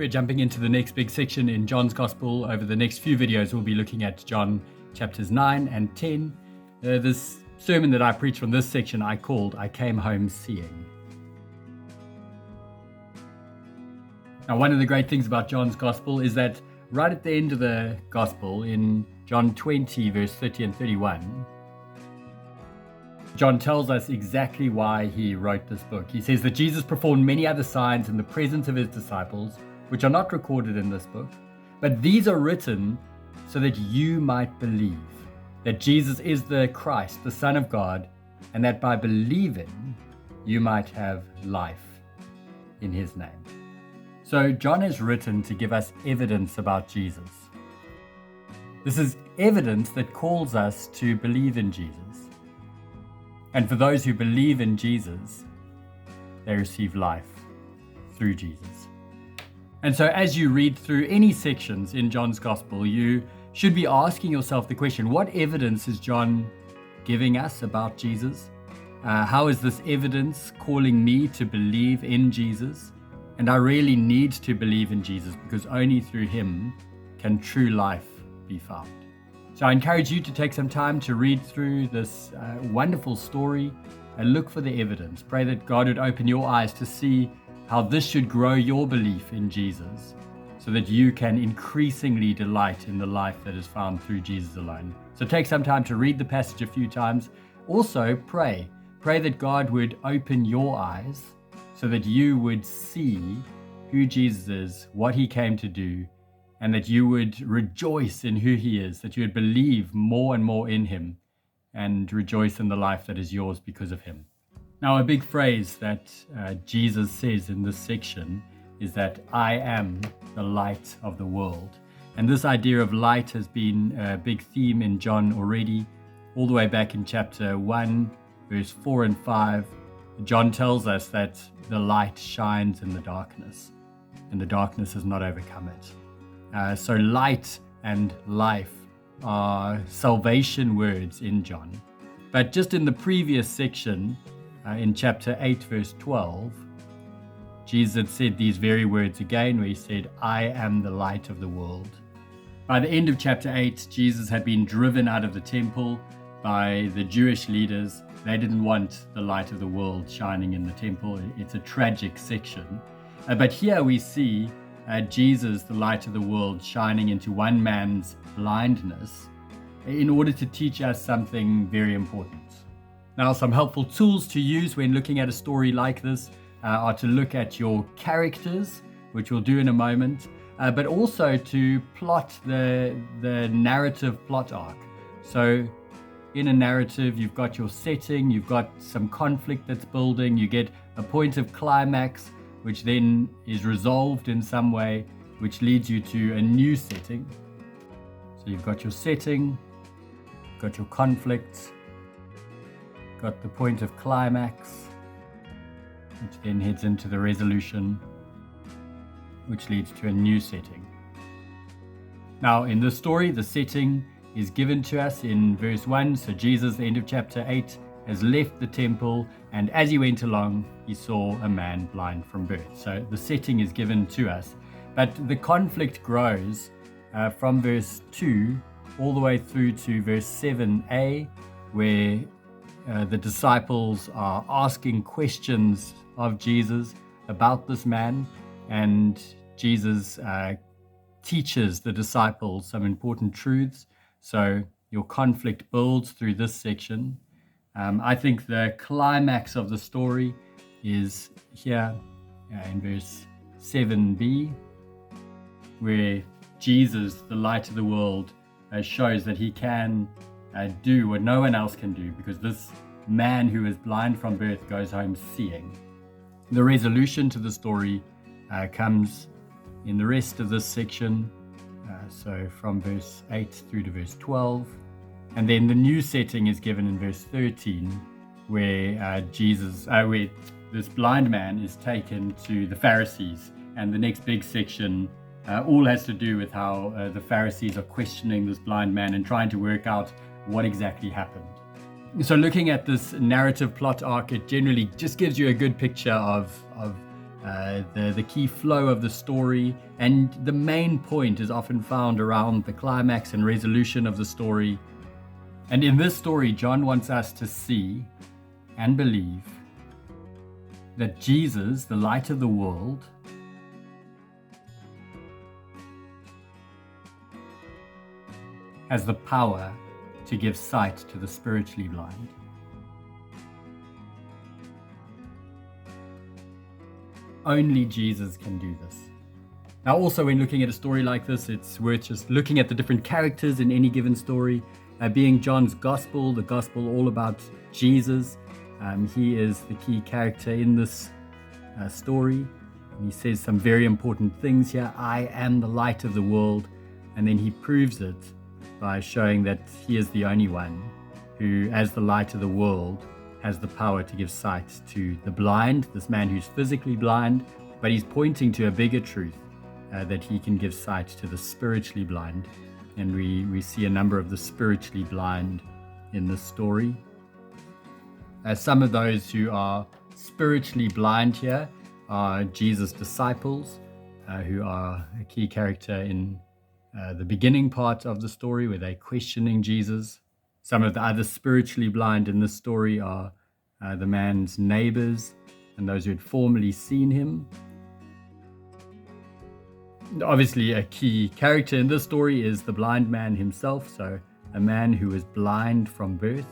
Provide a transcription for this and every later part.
We're jumping into the next big section in John's Gospel. Over the next few videos, we'll be looking at John chapters 9 and 10. This sermon that I preached from this section I called I Came Home Seeing. Now, one of the great things about John's Gospel is that right at the end of the Gospel, in John 20, verse 30 and 31, John tells us exactly why he wrote this book. He says that Jesus performed many other signs in the presence of his disciples, which are not recorded in this book, but these are written so that you might believe that Jesus is the Christ, the Son of God, and that by believing you might have life in his name. So John is written to give us evidence about Jesus. This is evidence that calls us to believe in Jesus. And for those who believe in Jesus, they receive life through Jesus. And so as you read through any sections in John's Gospel, you should be asking yourself the question, what evidence is John giving us about Jesus? How is this evidence calling me to believe in Jesus? And I really need to believe in Jesus because only through him can true life be found. So I encourage you to take some time to read through this wonderful story and look for the evidence. Pray that God would open your eyes to see how this should grow your belief in Jesus so that you can increasingly delight in the life that is found through Jesus alone. So take some time to read the passage a few times. Also pray that God would open your eyes so that you would see who Jesus is, what he came to do, and that you would rejoice in who he is, that you would believe more and more in him and rejoice in the life that is yours because of him. Now, a big phrase that Jesus says in this section is that I am the light of the world. And this idea of light has been a big theme in John already, all the way back in chapter 1, verse 4 and 5. John tells us that the light shines in the darkness, and the darkness has not overcome it. So light and life are salvation words in John. But just in the previous section, in chapter 8, verse 12, Jesus had said these very words again, where he said, I am the light of the world. By the end of chapter 8, Jesus had been driven out of the temple by the Jewish leaders. They didn't want the light of the world shining in the temple. It's a tragic section. But here we see Jesus, the light of the world, shining into one man's blindness in order to teach us something very important. Now, some helpful tools to use when looking at a story like this are to look at your characters, which we'll do in a moment, but also to plot the narrative plot arc. So in a narrative, you've got your setting, you've got some conflict that's building, you get a point of climax, which then is resolved in some way, which leads you to a new setting. So you've got your setting, you've got your conflict, got the point of climax, which then heads into the resolution, which leads to a new setting. Now, in this story, the setting is given to us in verse 1. So Jesus, the end of chapter 8, has left the temple, and as he went along, he saw a man blind from birth. So the setting is given to us. But the conflict grows from verse 2 all the way through to verse 7a, where the disciples are asking questions of Jesus about this man, and Jesus teaches the disciples some important truths. So your conflict builds through this section. I think the climax of the story is here in verse 7b, where Jesus, the light of the world, shows that he can do what no one else can do, because this man who is blind from birth goes home seeing. The resolution to the story comes in the rest of this section, so from verse 8 through to verse 12. And then the new setting is given in verse 13, where where this blind man is taken to the Pharisees. And the next big section all has to do with how the Pharisees are questioning this blind man and trying to work out what exactly happened. So looking at this narrative plot arc, it generally just gives you a good picture of the key flow of the story, and the main point is often found around the climax and resolution of the story. And in this story, John wants us to see and believe that Jesus, the light of the world, has the power to give sight to the spiritually blind. Only Jesus can do this. Now, also, when looking at a story like this, it's worth just looking at the different characters in any given story. Being John's gospel, the gospel all about Jesus, he is the key character in this story. And he says some very important things here. I am the light of the world. And then he proves it by showing that he is the only one who, as the light of the world, has the power to give sight to the blind, this man who's physically blind, but he's pointing to a bigger truth, that he can give sight to the spiritually blind. And we see a number of the spiritually blind in this story. Some of those who are spiritually blind here are Jesus' disciples, who are a key character in the beginning part of the story where they're questioning Jesus. Some of the other spiritually blind in this story are the man's neighbors and those who had formerly seen him. Obviously, a key character in this story is the blind man himself, so a man who was blind from birth.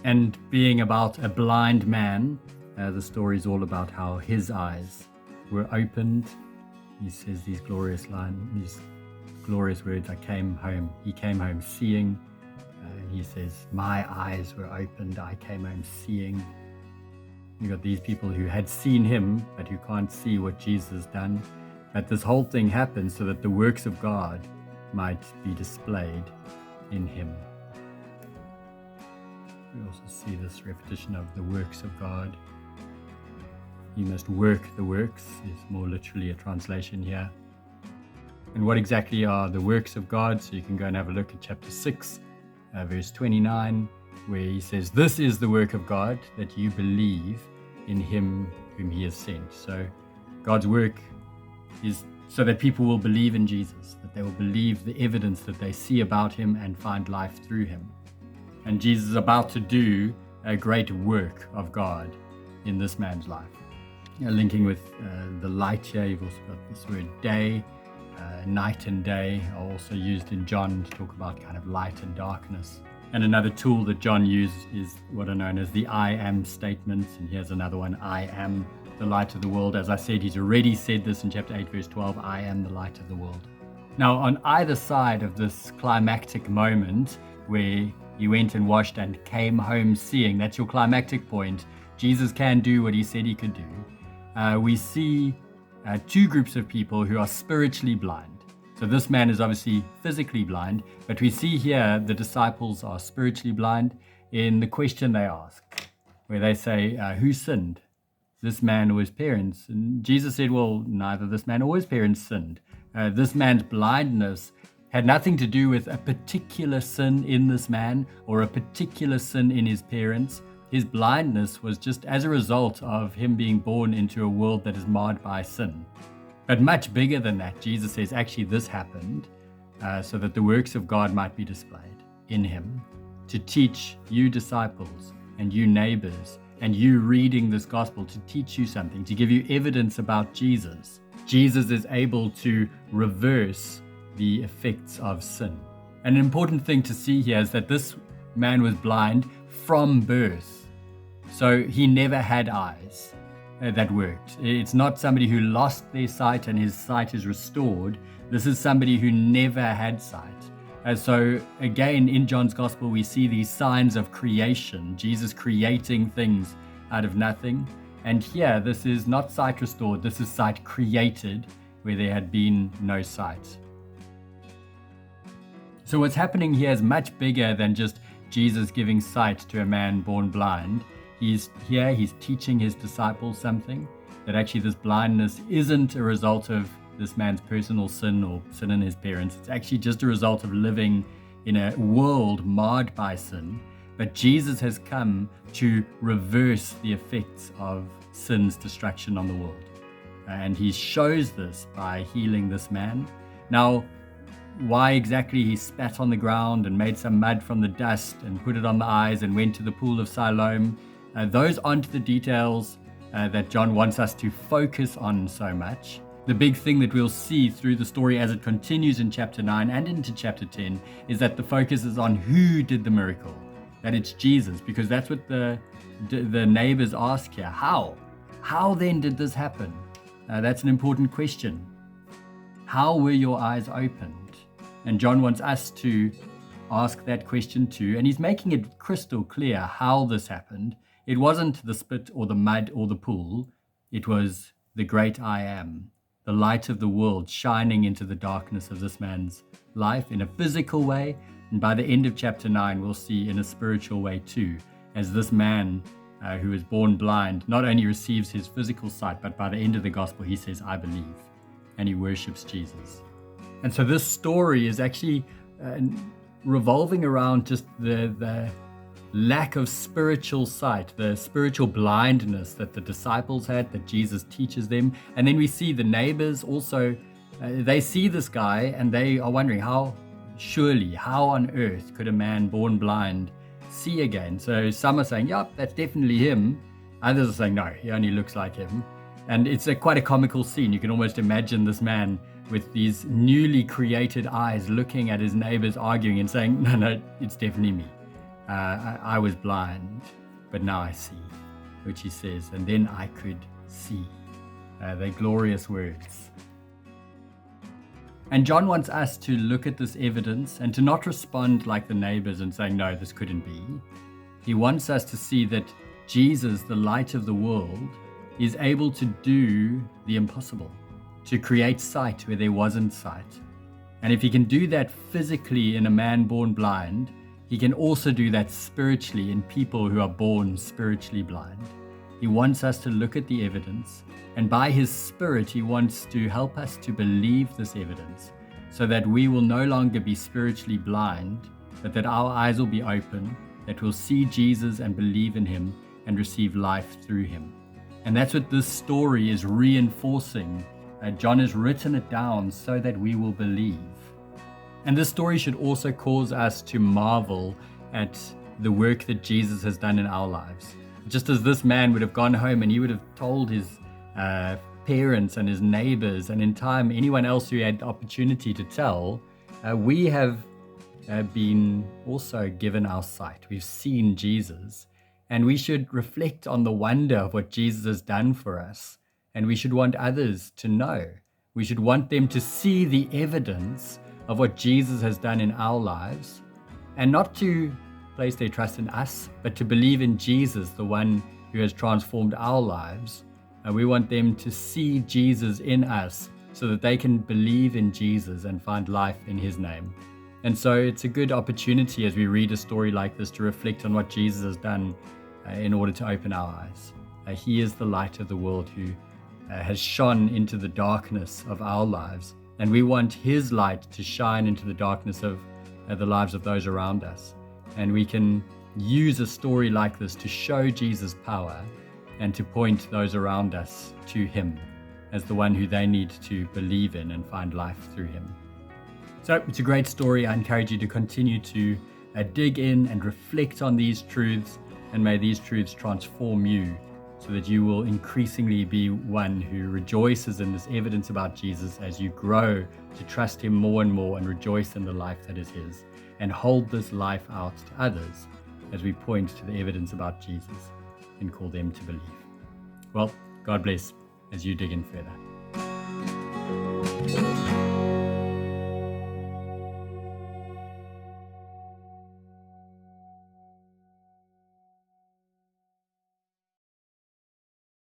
And being about a blind man, the story is all about how his eyes were opened. He says these glorious words, he came home seeing. He says, my eyes were opened, I came home seeing. You've got these people who had seen him, but who can't see what Jesus has done. But this whole thing happens so that the works of God might be displayed in him. We also see this repetition of the works of God. You must work the works is more literally a translation here. And what exactly are the works of God? So you can go and have a look at chapter 6, verse 29, where he says, this is the work of God, that you believe in him whom he has sent. So God's work is so that people will believe in Jesus, that they will believe the evidence that they see about him and find life through him. And Jesus is about to do a great work of God in this man's life. Linking with the light here, you've also got this word day. Night and day are also used in John to talk about kind of light and darkness. And another tool that John used is what are known as the I am statements. And here's another one, I am the light of the world. As I said, he's already said this in chapter 8, verse 12, I am the light of the world. Now, on either side of this climactic moment where he went and washed and came home seeing, that's your climactic point. Jesus can do what he said he could do. We see two groups of people who are spiritually blind. So this man is obviously physically blind, but we see here the disciples are spiritually blind in the question they ask, where they say, who sinned, this man or his parents? And Jesus said, well, neither this man or his parents sinned. This man's blindness had nothing to do with a particular sin in this man or a particular sin in his parents. His blindness was just as a result of him being born into a world that is marred by sin. But much bigger than that, Jesus says, actually this happened so that the works of God might be displayed in him, to teach you disciples and you neighbors and you reading this gospel, to teach you something, to give you evidence about Jesus. Jesus is able to reverse the effects of sin. And an important thing to see here is that this man was blind from birth. So he never had eyes that worked. It's not somebody who lost their sight and his sight is restored. This is somebody who never had sight. So again, in John's gospel, we see these signs of creation, Jesus creating things out of nothing. And here, this is not sight restored, this is sight created where there had been no sight. So what's happening here is much bigger than just Jesus giving sight to a man born blind. He's teaching his disciples something, that actually this blindness isn't a result of this man's personal sin or sin in his parents. It's actually just a result of living in a world marred by sin. But Jesus has come to reverse the effects of sin's destruction on the world. And he shows this by healing this man. Now, why exactly he spat on the ground and made some mud from the dust and put it on the eyes and went to the pool of Siloam, those aren't the details that John wants us to focus on so much. The big thing that we'll see through the story as it continues in chapter 9 and into chapter 10 is that the focus is on who did the miracle, that it's Jesus, because that's what the neighbors ask here. How then did this happen? That's an important question. How were your eyes opened? And John wants us to ask that question too. And he's making it crystal clear how this happened. It wasn't the spit or the mud or the pool. It was the great I am, the light of the world shining into the darkness of this man's life in a physical way. And by the end of chapter 9, we'll see in a spiritual way too, as this man who is born blind not only receives his physical sight, but by the end of the gospel, he says, I believe, and he worships Jesus. And so this story is actually revolving around just the lack of spiritual sight, the spiritual blindness that the disciples had, that Jesus teaches them. And then we see the neighbors also, they see this guy and they are wondering how on earth could a man born blind see again? So some are saying, yep, that's definitely him. Others are saying, no, he only looks like him. And it's quite a comical scene. You can almost imagine this man with these newly created eyes looking at his neighbors arguing and saying, no, it's definitely me. I was blind, but now I see, which he says, and then I could see. They're glorious words. And John wants us to look at this evidence and to not respond like the neighbors and saying, no, this couldn't be. He wants us to see that Jesus, the light of the world, is able to do the impossible, to create sight where there wasn't sight. And if he can do that physically in a man born blind, he can also do that spiritually in people who are born spiritually blind. He wants us to look at the evidence, and by his Spirit, he wants to help us to believe this evidence so that we will no longer be spiritually blind, but that our eyes will be open, that we'll see Jesus and believe in him and receive life through him. And that's what this story is reinforcing. John has written it down so that we will believe. And this story should also cause us to marvel at the work that Jesus has done in our lives. Just as this man would have gone home and he would have told his parents and his neighbors, and in time anyone else who had the opportunity to tell, we have been also given our sight. We've seen Jesus, and we should reflect on the wonder of what Jesus has done for us. And we should want others to know. We should want them to see the evidence of what Jesus has done in our lives, and not to place their trust in us, but to believe in Jesus, the one who has transformed our lives. And we want them to see Jesus in us so that they can believe in Jesus and find life in his name. And so it's a good opportunity as we read a story like this to reflect on what Jesus has done in order to open our eyes. He is the light of the world who has shone into the darkness of our lives, and we want his light to shine into the darkness of the lives of those around us. And we can use a story like this to show Jesus' power and to point those around us to him as the one who they need to believe in and find life through him. So it's a great story. I encourage you to continue to dig in and reflect on these truths, and may these truths transform you so that you will increasingly be one who rejoices in this evidence about Jesus as you grow to trust him more and more and rejoice in the life that is his, and hold this life out to others as we point to the evidence about Jesus and call them to believe. Well, God bless as you dig in further.